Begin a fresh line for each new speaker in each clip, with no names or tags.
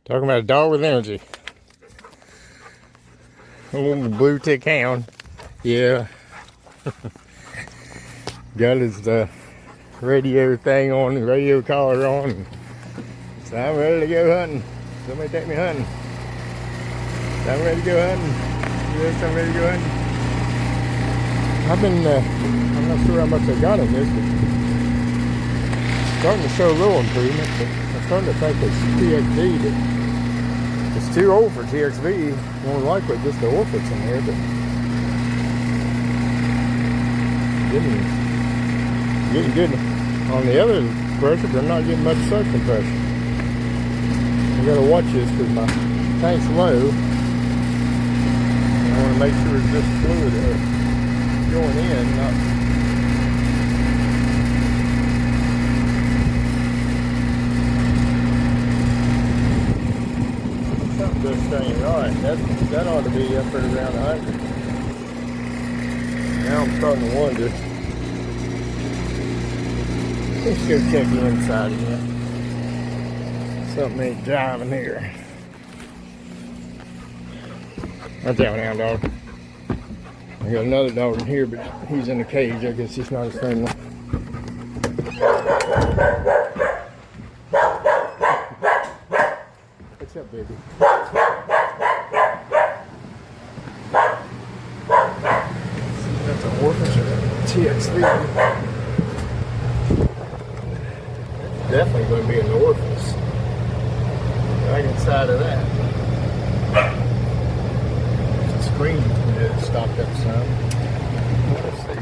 Talking about a dog with energy. A little blue tick hound. Yeah. Got his radio thing on, the radio collar on. So I'm ready to go hunting. Somebody take me hunting. So I'm ready to go hunting. Yes, I'm ready to go hunting. I've been, I'm not sure how much I got on this, but starting to show a little improvement. But I'm starting to think it's TXV, but it's too old for TXV. More likely just the Orphix in there, but getting good. On the other pressures, I'm not getting much suction pressure. I gotta watch this because my tank's low. I want to make sure it's just fluid going in, not. Something just staying right. That ought to be up at around 100. Now I'm starting to wonder. Let's go check the inside again. Something ain't driving here. Right that one down, dog. I got another dog in here, but he's in the cage. I guess he's not as friendly. What's up, baby? That's an Orphix TXV. Definitely going to be an Orphix. Right inside of that. The screen stopped up some. Let's see.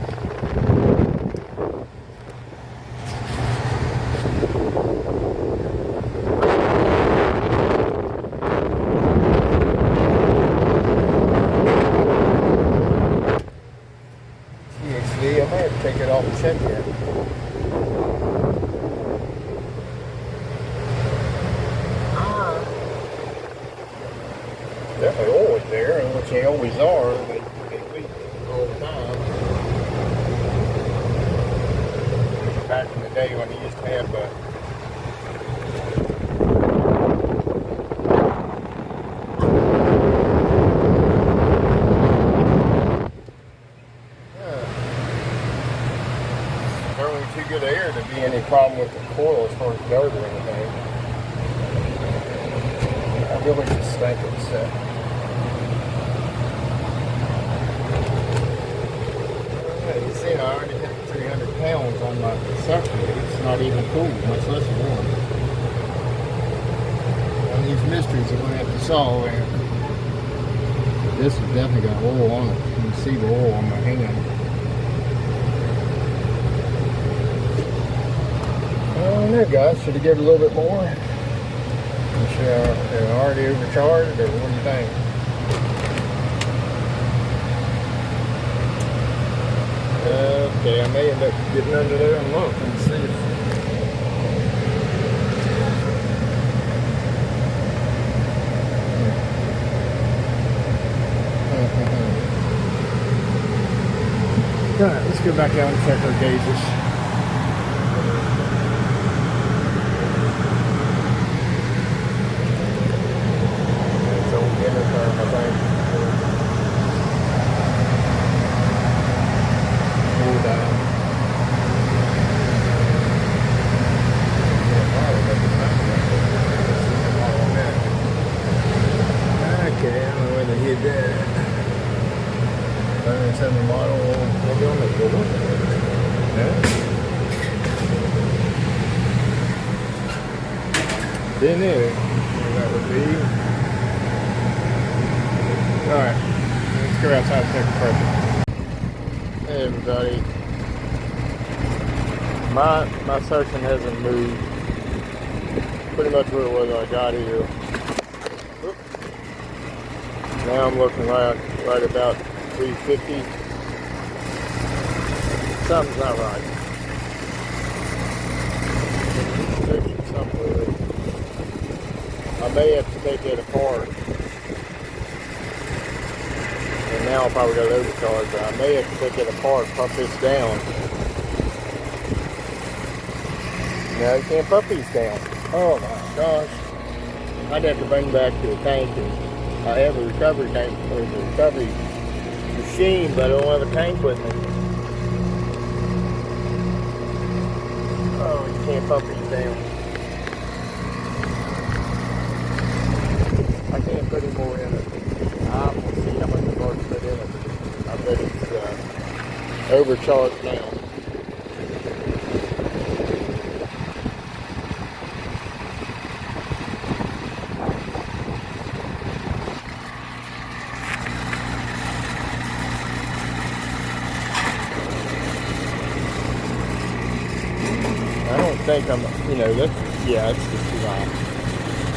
TXV, I might have to take it off and check it. Definitely always there, and which they always are. They leak all the time. Back in the day when they used to have throwing too good air to be any problem with the coil as far as dirt or anything. I really just think it's you see, I already hit 300 pounds on my suction. It's not even cool, much less warm. And these mysteries are going to have to solve. This has definitely got oil on it. You can see the oil on my hand. I don't know, guys. Should have given a little bit more? They're already overcharged, or what do you think? Okay, I may end up getting under there and look and see if. Alright, let's go back out and check our gauges. Model, maybe on the door. Yeah. Didn't it? That would be. Alright, let's go outside and take a pressure. Hey everybody. My suction hasn't moved. Pretty much where it was when I got here. Oop. Now I'm looking right about 350. Something's not right. I may have to take it apart. And now I'll probably got overcharge, but I may have to take it apart, pump this down. No, you can't pump these down. Oh my gosh. I'd have to bring back to the tank, and I have a recovery tank or the recovery machine, but I don't have a tank with me. Oh, you can't pump these down. I can't put any more in it. I will see how much I've already put in it. I bet it's overcharged now. I don't think I'm, that's, yeah, it's just too high.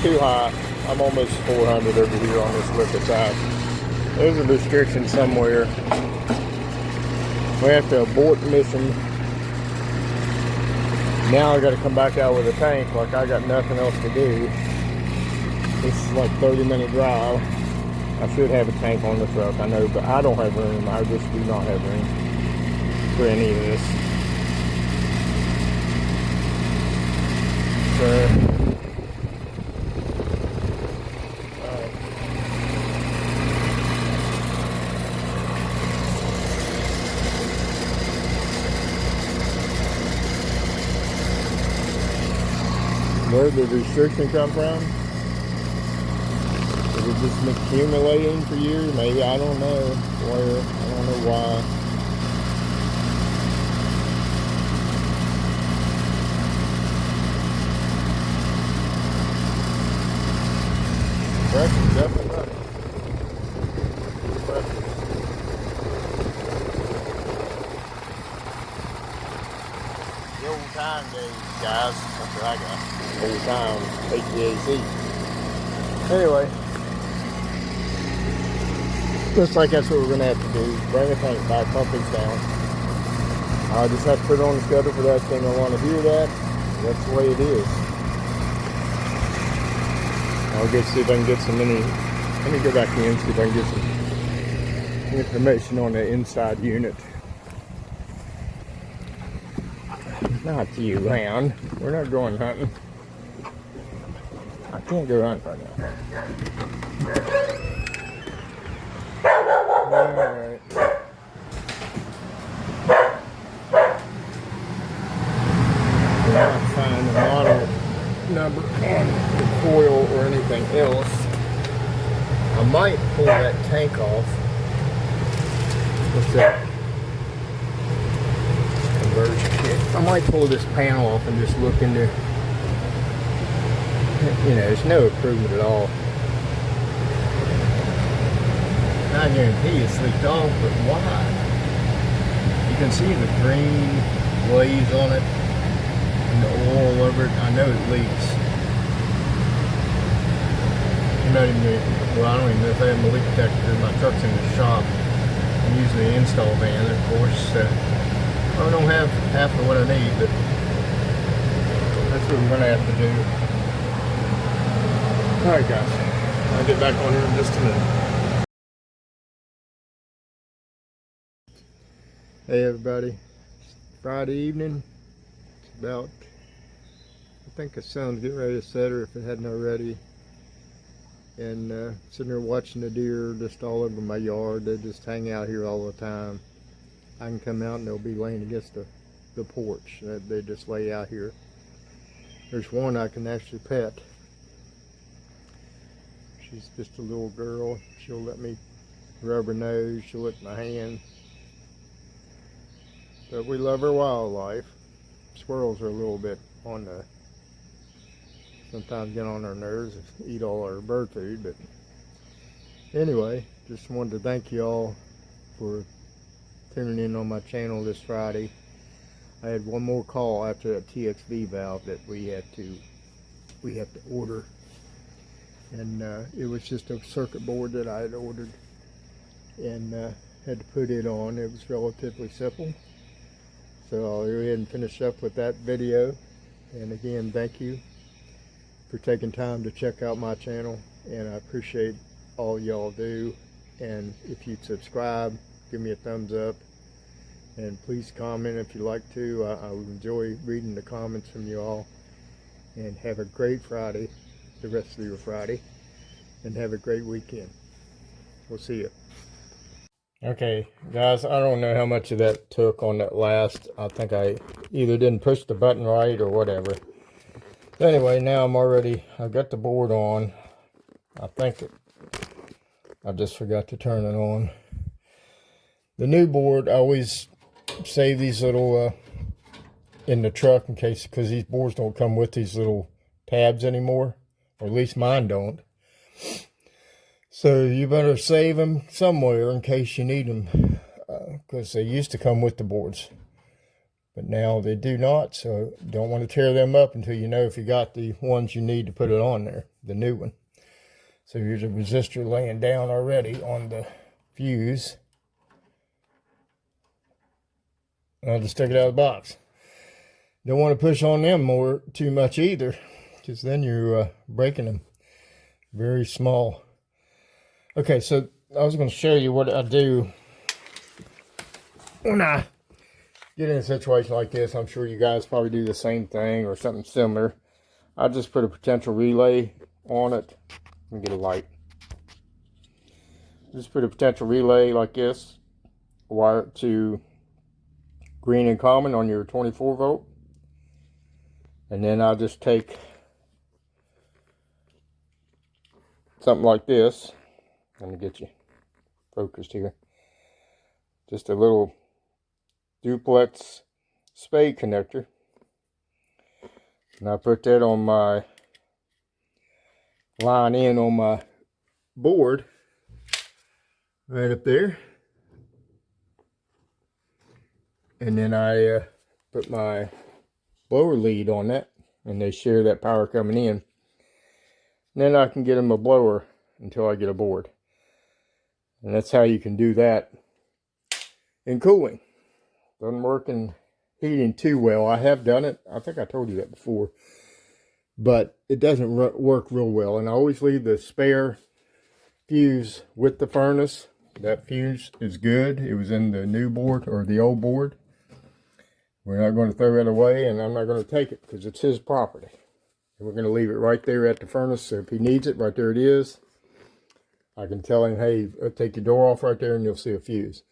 Too high. I'm almost 400 over here on this liquid side. There's a restriction somewhere. We have to abort mission. Now I got to come back out with a tank like I got nothing else to do. This is like 30-minute drive. I should have a tank on the truck, I know, but I don't have room. I just do not have room for any of this. Where did the restriction come from? Is it just accumulating for you? Maybe, I don't know where, I don't know why. Pressure's definitely running. Pressure. The old time days, guys. That's what I got. Old time HVAC. Anyway, looks like that's what we're gonna have to do. Bring the tank back, pump things down. I just have to put it on the schedule for that thing. I want to hear that. That's the way it is. I'll see if I can get some let me go back in, see if I can get some information on the inside unit. Not you, Hound. We're not going hunting. I can't go hunting right now. Alright. We're not finding the model number on the coil or anything else. I might pull that tank off. What's that? Conversion kit. I might pull this panel off and just look into, there's no improvement at all. I guarantee it's leaked off, but why? You can see the green glaze on it and the oil over it. I know it leaks. Well, I don't even know if I have a leak detector. My truck's in the shop. I'm using the install van, of course. I don't have half of what I need, but that's what we're going to have to do. Alright guys, I'll get back on here in just a minute. Hey everybody, it's Friday evening. It's about, I think the sun's getting ready to set, or if it hadn't already. And sitting there watching the deer just all over my yard. They just hang out here all the time. I can come out and they'll be laying against the porch. They just lay out here. There's one I can actually pet. She's just a little girl. She'll let me rub her nose. She'll lick my hand. But we love our wildlife. Squirrels are a little bit on the, sometimes get on our nerves and eat all our bird food. But anyway, just wanted to thank you all for tuning in on my channel this Friday. I had one more call after that TXV valve that we have to order, and it was just a circuit board that I had ordered and had to put it on. It was relatively simple, so I'll go ahead and finish up with that video. And again, thank you for taking time to check out my channel, and I appreciate all y'all do. And if you'd subscribe, give me a thumbs up, and please comment if you like to. I would enjoy reading the comments from you all. And have a great Friday. the rest of your Friday, and have a great weekend. We'll see you. Okay, guys, I don't know how much of that took on that last. I think I either didn't push the button right or whatever. Anyway, now I got the board on. I just forgot to turn it on. The new board, I always save these little in the truck in case, because these boards don't come with these little tabs anymore, or at least mine don't. So you better save them somewhere in case you need them, because they used to come with the boards, but now they do not. So don't want to tear them up until you know if you got the ones you need to put it on there, the new one. So here's a resistor laying down already on the fuse. I'll just take it out of the box. Don't want to push on them too much either, because then you're breaking them. Very small. Okay, so I was going to show you what I do when I get in a situation like this. I'm sure you guys probably do the same thing or something similar. I just put a potential relay on it. Let me get a light. Just put a potential relay like this, wire it to green and common on your 24 volt. And then I'll just take something like this. Let me get you focused here. Just a little duplex spade connector. And I put that on my line in on my board right up there. And then I put my blower lead on that, and they share that power coming in. And then I can get them a blower until I get a board. And that's how you can do that in cooling. Doesn't work in heating too well. I have done it. I think I told you that before. But it doesn't work real well. And I always leave the spare fuse with the furnace. That fuse is good. It was in the new board or the old board. We're not going to throw it away, and I'm not going to take it because it's his property. And we're going to leave it right there at the furnace. So if he needs it, right there it is. I can tell him, hey, take your door off right there and you'll see a fuse.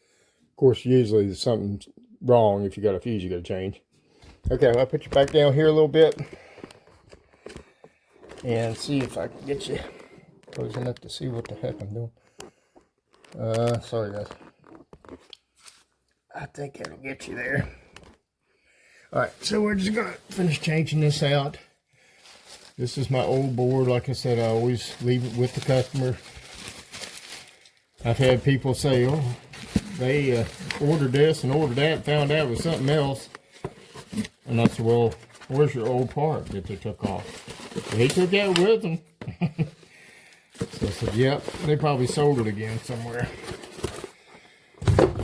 Of course, usually there's something wrong. If you got a fuse, you got to change. Okay, I'll put you back down here a little bit and see if I can get you close enough to see what the heck I'm doing. Sorry guys. I think it'll get you there. Alright, so we're just going to finish changing this out. This is my old board. Like I said, I always leave it with the customer. I've had people say, oh, they ordered this and ordered that and found out it was something else. And I said, well, where's your old part that they took off? Well, he took that with them. So I said, yep, they probably sold it again somewhere.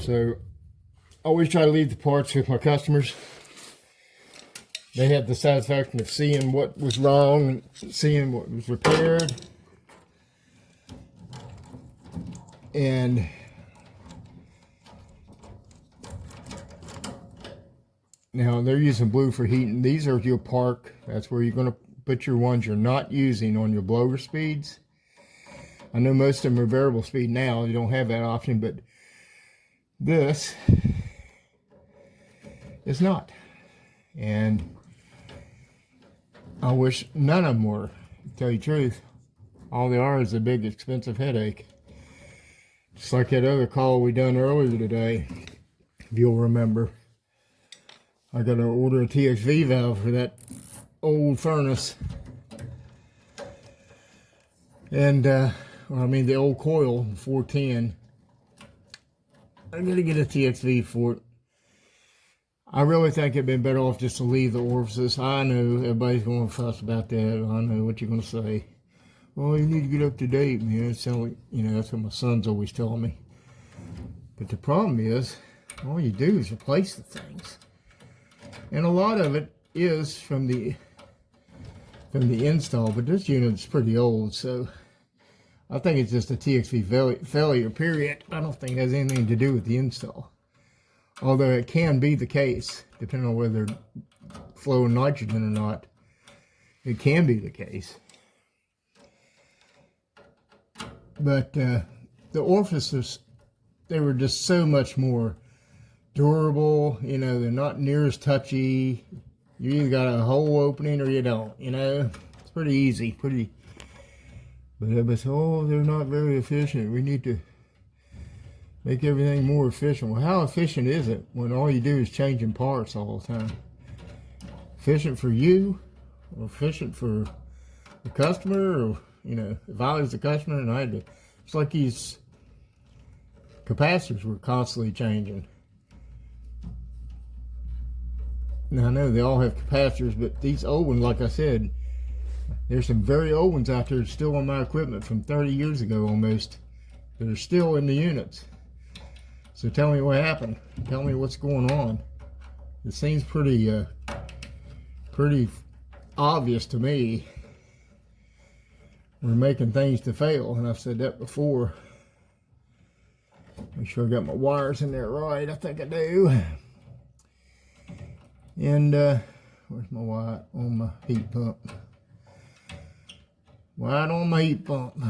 So I always try to leave the parts with my customers. They have the satisfaction of seeing what was wrong and seeing what was repaired. And now they're using blue for heating. These are your park. That's where you're going to put your ones you're not using on your blower speeds. I know most of them are variable speed now. You don't have that option, but this is not. And I wish none of them were, to tell you the truth. All they are is a big expensive headache. Just like that other call we done earlier today, if you'll remember. I got to order a TXV valve for that old furnace. And, I mean the old coil, 410. I got to get a TXV for it. I really think it'd been better off just to leave the orifices. I know everybody's going to fuss about that. I know what you're going to say. Well, you need to get up to date, man. It sounds like, you know, that's what my son's always telling me. But the problem is, all you do is replace the things. And a lot of it is from the install, but this unit's pretty old, so I think it's just a TXV failure, period. I don't think it has anything to do with the install. Although it can be the case, depending on whether they're flowing nitrogen or not. It can be the case. But the orifices, they were just so much more durable. You know, they're not near as touchy. You either got a hole opening or you don't. You know, it's pretty easy. But everybody said, oh, they're not very efficient. We need to make everything more efficient. Well, how efficient is it when all you do is changing parts all the time? Efficient for you, or efficient for the customer, or, you know, if I was the customer and I had to, it's like these capacitors were constantly changing. Now I know they all have capacitors, but these old ones, like I said, there's some very old ones out there still on my equipment from 30 years ago almost, that are still in the units. So tell me what happened. Tell me what's going on. It seems pretty obvious to me. We're making things to fail, and I've said that before. Make sure I got my wires in there right. I think I do. And where's my wire on my heat pump? Wire on my heat pump.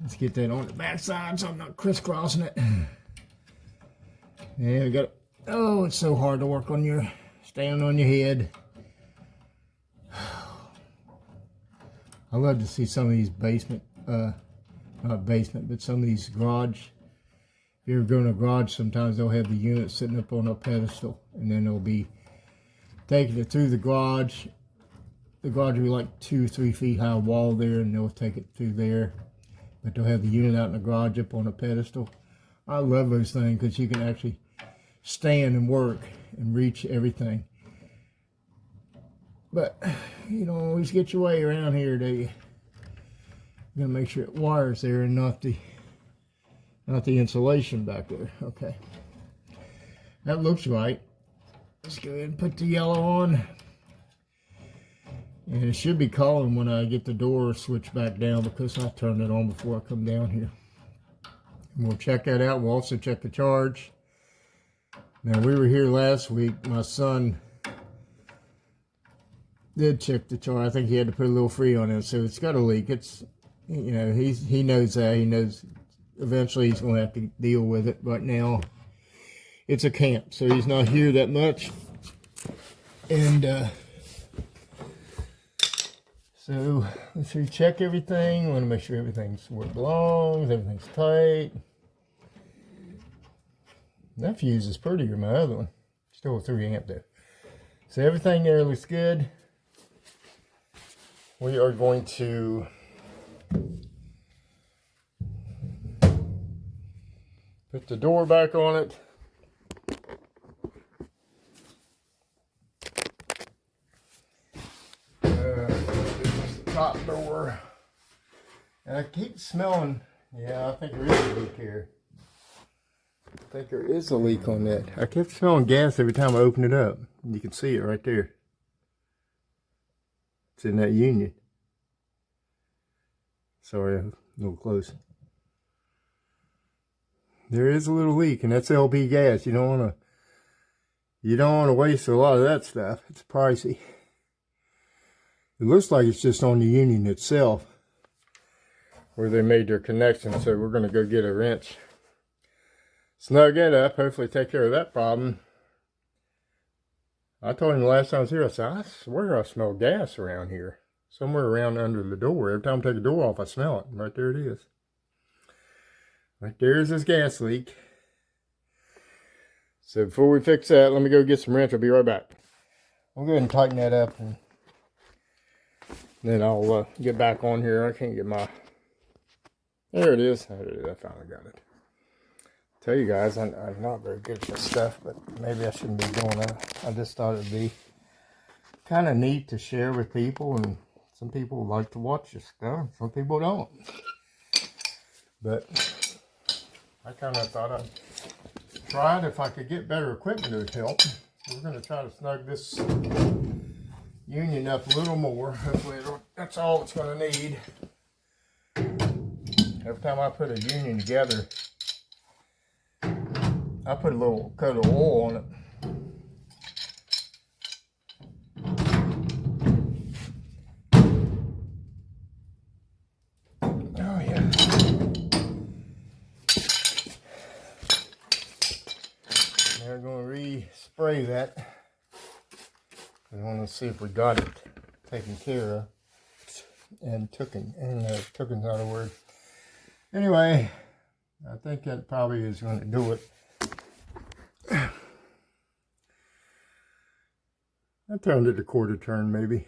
Let's get that on the back side so I'm not crisscrossing it. Yeah, I got it. Oh, it's so hard to work on your, standing on your head. I love to see some of these basement, not basement, but some of these garage. If you ever go in a garage, sometimes they'll have the unit sitting up on a pedestal, and then they'll be taking it through the garage. The garage will be like 2 or 3 feet high wall there, and they'll take it through there. But they'll have the unit out in the garage up on a pedestal. I love those things because you can actually stand and work and reach everything. But you don't always get your way around here, do you? You gotta make sure it wires there and not the insulation back there. Okay, that looks right. Let's go ahead and put the yellow on. And it should be calling when I get the door switch back down, because I turned it on before I come down here. And we'll check that out. We'll also check the charge. Now, we were here last week. My son did check the charge. I think he had to put a little free on it, so it's got a leak. It's, you know, he knows that. He knows eventually he's going to have to deal with it. But now it's a camp, so he's not here that much. And so let's recheck everything. I want to make sure everything's where it belongs, everything's tight. That fuse is prettier than my other one. Still a 3 amp though. So everything there looks good. We are going to put the door back on it. Top door. And I keep smelling, yeah, I think there is a leak here. I think there is a leak on that. I kept smelling gas every time I open it up. You can see it right there. It's in that union. Sorry, I'm a little close. There is a little leak, and that's LP gas. You don't want to waste a lot of that stuff. It's pricey. It looks like it's just on the union itself where they made their connection. So we're going to go get a wrench, snug it up, hopefully take care of that problem. I told him the last time I was here, I said, I swear I smell gas around here. Somewhere around under the door. Every time I take the door off, I smell it. Right there it is. Right there's this gas leak. So before we fix that, let me go get some wrench. I'll be right back. I'll go ahead and tighten that up, and then I'll get back on here. I can't get my... There it is. There it is. I finally got it. Tell you guys, I'm not very good at this stuff, but maybe I shouldn't be doing that. I just thought it'd be kind of neat to share with people, and some people like to watch this stuff. Some people don't. But I kind of thought I'd try it if I could get better equipment to help. We're going to try to snug this union up a little more. Hopefully that's all it's going to need. Every time I put a union together, I put a little coat of oil on it. spray that. I want to see if we got it taken care of. And tooken's not a word. Anyway, I think that probably is going to do it. I turned it a quarter turn maybe.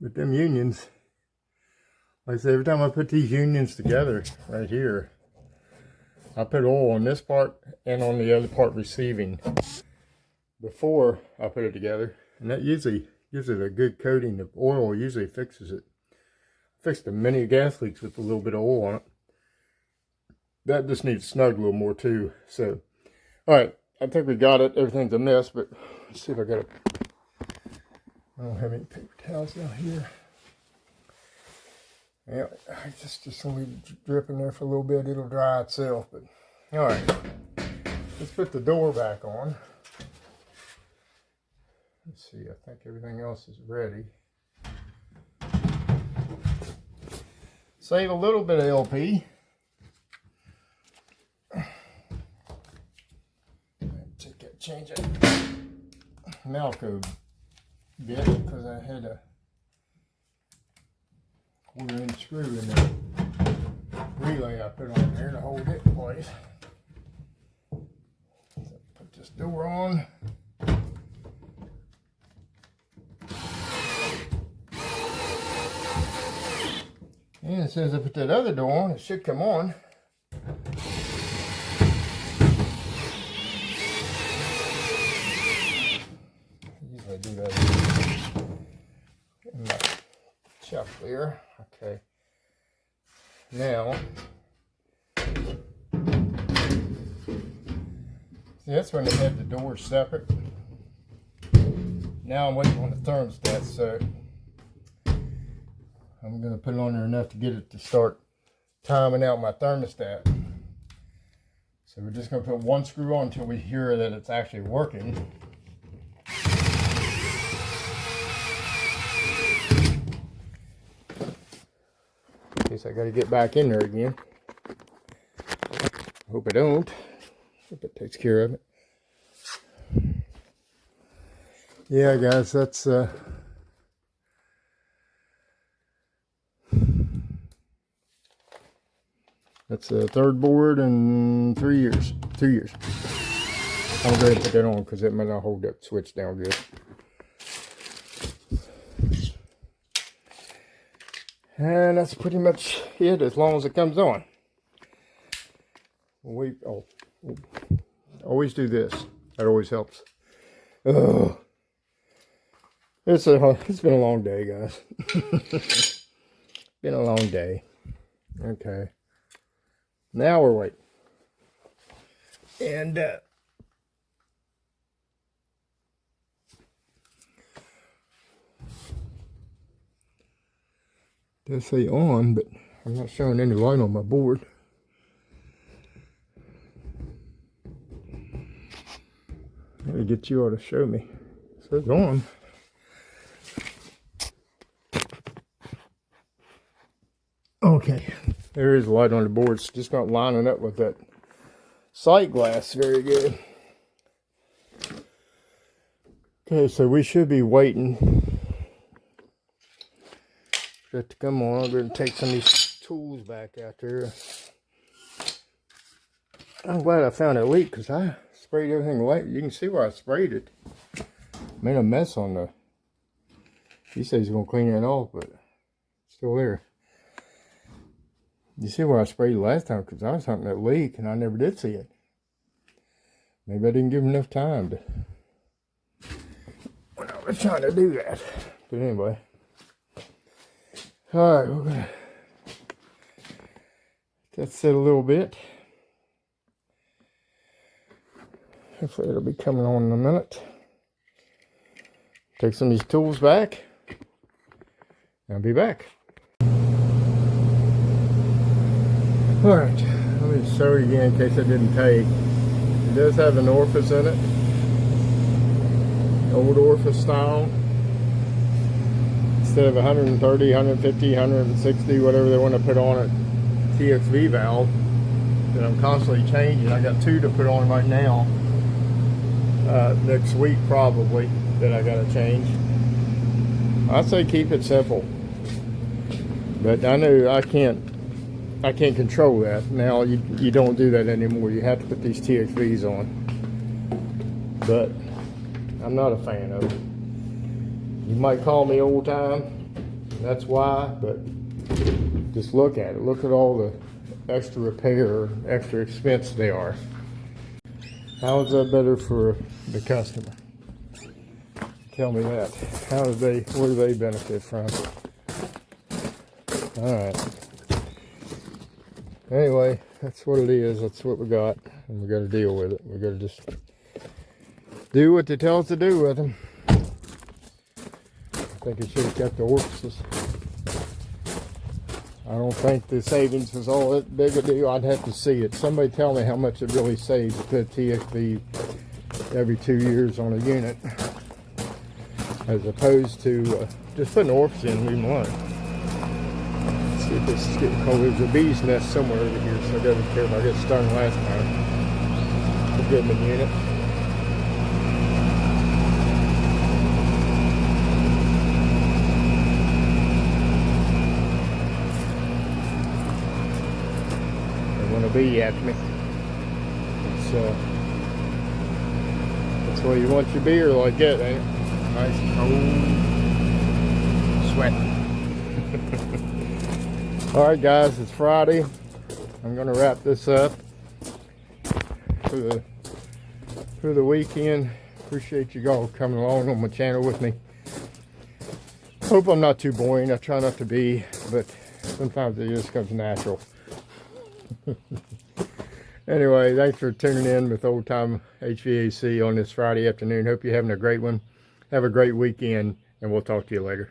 But them unions, like I say, every time I put these unions together right here, I put oil on this part and on the other part receiving before I put it together. And that usually gives it a good coating. The oil usually fixes it. I fixed many gas leaks with a little bit of oil on it. That just needs snug a little more too. So, all right, I think we got it. Everything's a mess, but let's see if I got it. I don't have any paper towels down here. Yeah, I just leave it dripping there for a little bit. It'll dry itself. But all right, let's put the door back on. Let's see. I think everything else is ready. Save a little bit of LP. Change that Malco bit because I had a quarter-inch screw in the relay I put on there to hold it in place. So put this door on. And as soon as I put that other door on, it should come on. I do that in my shelf there. Okay. Now, see, that's when they had the doors separate. Now I'm waiting on the thermostat, so I'm going to put it on there enough to get it to start timing out my thermostat. So we're just going to put one screw on until we hear that it's actually working. I got to get back in there again. Hope I don't. Hope it takes care of it. Yeah, guys, that's the third board in 3 years. 2 years. I'm going to go ahead and put that on because it might not hold that switch down good. And that's pretty much it, as long as it comes on. Always do this. That always helps. Ugh. It's been a long day, guys. Been a long day. Okay. Now we're waiting. And does say on, but I'm not showing any light on my board. Gotta get you all to show me. It says on. Okay, there is light on the board. It's just not lining up with that sight glass very good. Okay, so we should be waiting for it to come on. I'm going to take some of these tools back out there. I'm glad I found a leak because I sprayed everything light. You can see where I sprayed it. Made a mess on the... He said he's going to clean that off, but it's still there. You see where I sprayed last time because I was hunting that leak and I never did see it. Maybe I didn't give him enough time to... when I was trying to do that. But anyway. Alright, we're going to... let that sit a little bit. Hopefully it'll be coming on in a minute. Take some of these tools back. I'll be back. Alright, let me show you again in case I didn't take. It does have an orifice in it. Old orifice style. Instead of 130, 150, 160, whatever they want to put on it, TXV valve. that I'm constantly changing. I got 2 to put on right now. Next week probably that I gotta change. I say keep it simple, but I know I can't control that. Now you don't do that anymore. You have to put these TXVs on, but I'm not a fan of it. You might call me old time, that's why, but just look at it. Look at all the extra repair, extra expense they are. How is that better for the customer? Tell me that. What do they benefit from? All right. Anyway, that's what it is. That's what we got, and we got to deal with it. We got to just do what they tell us to do with them. I think it should have kept the orifices. I don't think the savings was all that big a deal. I'd have to see it. Somebody tell me how much it really saves to put TXV every 2 years on a unit, as opposed to just putting orifice in and leaving alone. Let's see if this is getting cold. There's a bee's nest somewhere over here, so I gotta be careful. I got stung last time. We'll get them in unit. A bee after me. That's why you want your beer like that, ain't it? Nice cold sweat. Alright guys, it's Friday. I'm gonna wrap this up for the weekend. Appreciate you all coming along on my channel with me. Hope I'm not too boring. I try not to be, but sometimes it just comes natural. Anyway, thanks for tuning in with Old Time HVAC on this Friday afternoon. Hope you're having a great one. Have a great weekend, and we'll talk to you later.